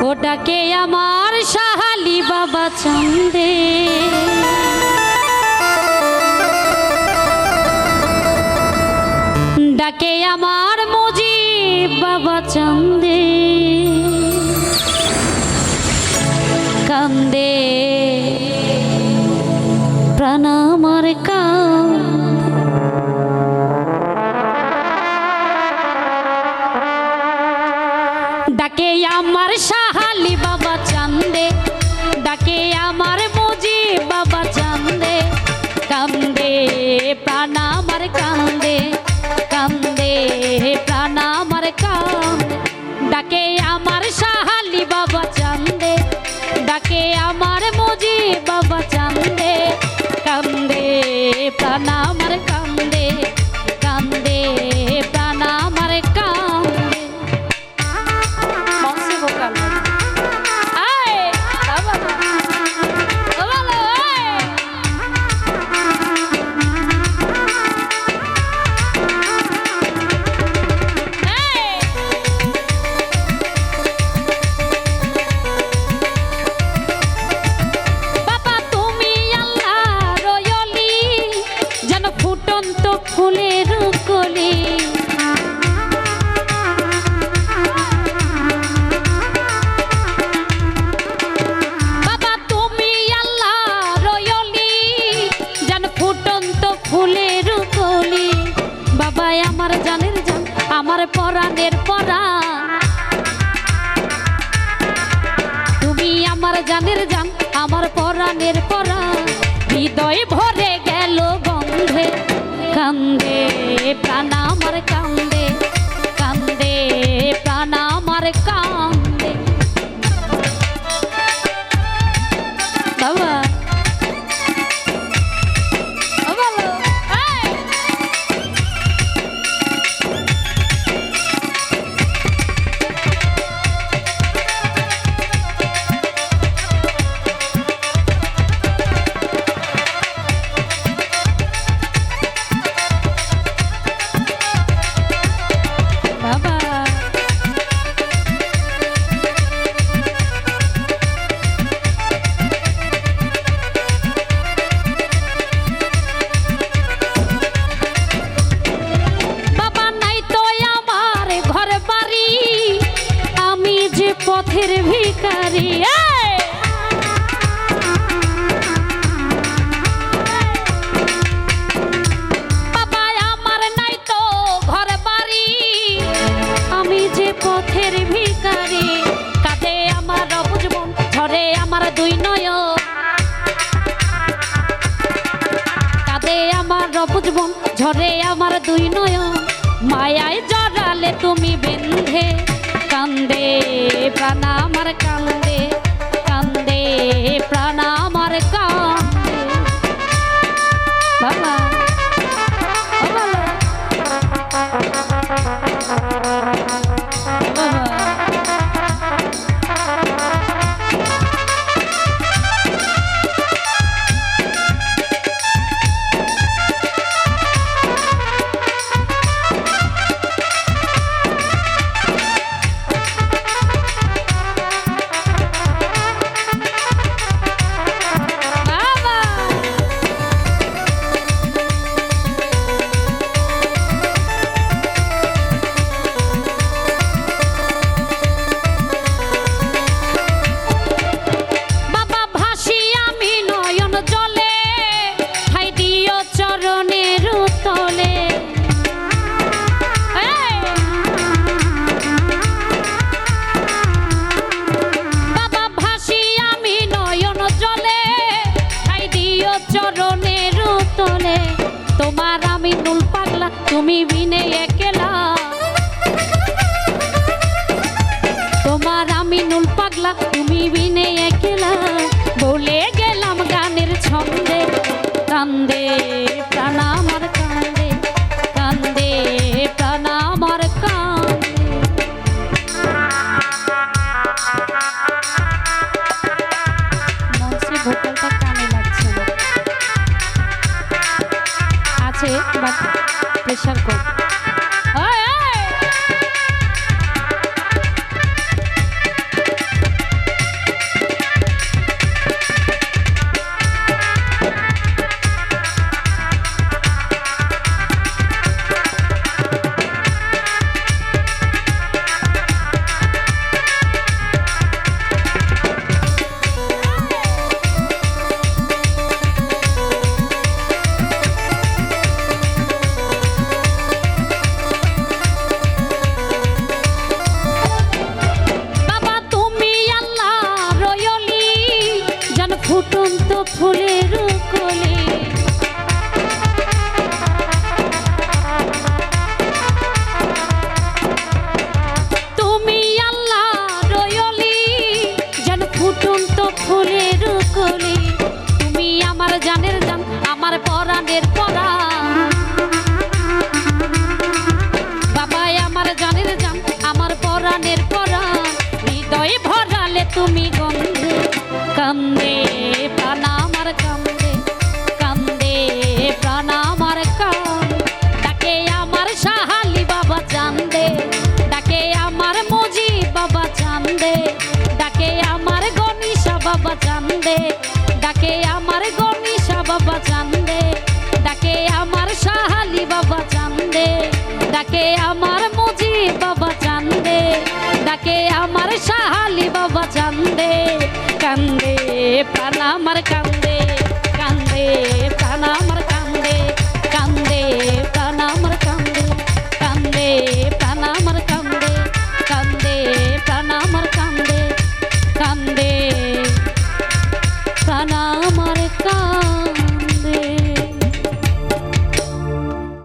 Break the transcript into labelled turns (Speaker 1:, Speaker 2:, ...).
Speaker 1: ও ডাকে আমার সাহালি বাবা চান্দে, ডাকে আমার মুজিব বাবা চান্দে, কান্দে প্রাণ আমার ডাকে আমার সাহালি বাবা চান্দে, ডাকে আমার মুজিব বাবা চান্দে, কান্দে প্রাণ আমার কান্দে, কান্দে প্রাণ আমার কান্দে, ডাকে আমার সাহালি বাবা চান্দে, ডাকে আমার মুজিব বাবা চান্দে, কান্দে প্রাণ আমার কান্দে, কান্দে প্রাণ আমার কান্দে। ফুলের কলি বাবা তুমি আল্লাহ রয়লি জান ফুটন্ত ফুলের কলি, বাবা আমার জানের জান আমার পরাণের পরাণ, তুমি আমার জানের জান আমার পরাণের পরাণ, হৃদয় ভরে গেল গন্ধে, কান্দে প্রাণ আমার কান্দে, কান্দে প্রাণ আমার কান্দে। বাবা পথের ভিখারি, বাবা আমার নাই তো ঘর বাড়ি, আমি যে পথের ভিখারি, কাঁদে আমার বুঝবন ঝরে আমার দুই নয়ন, কাঁদে আমার বুঝবন ঝরে আমার দুই নয়ন, মায়ায় জড়ালে তুমি বেঁধে, কান্দে প্রাণ আমার কান্দে, কান্দে প্রাণ আমার কান্দে। বাবা তোমার আমি নুল পাগলা তুমি বিনে একলা, তোমার আমি নুল পাগলা তুমি বিনে একলা, বলে গেলাম গানের ছন্দে, কান্দে প্রাণ আমার কান্দে, কান্দে প্রাণ আমার কান্দে। মনসে ভোকালটা কানে লাগছে না, আছে বাট প্রেশার কম। ফুলের কলি। তুমি আল্লাহ রয়লি যেন ফুটন্ত ফুলের কলি। তুমি আমার জানের জান, আমার পরাণের পরাণ। বাবাই আমার জানের জান, আমার পরাণের পরাণ। হৃদয় ভরালে তুমি গন্ধে, কান্দে প্রাণ আমার কান্দে, কান্দে প্রাণ আমার কান। ডাকে আমার সাহালি বাবা চান্দে, ডাকে আমার মজি বাবা চান্দে, ডাকে আমার গণিসা বাবা চান্দে, ডাকে আমার গণিসা বাবা চান্দে, ডাকে আমার সাহালি বাবা চান্দে, ডাকে আমার মজি বাবা চান্দে, ডাকে আমার সাহালি বাবা চান্দে। কান্দে প্রাণ আমার কান্দে।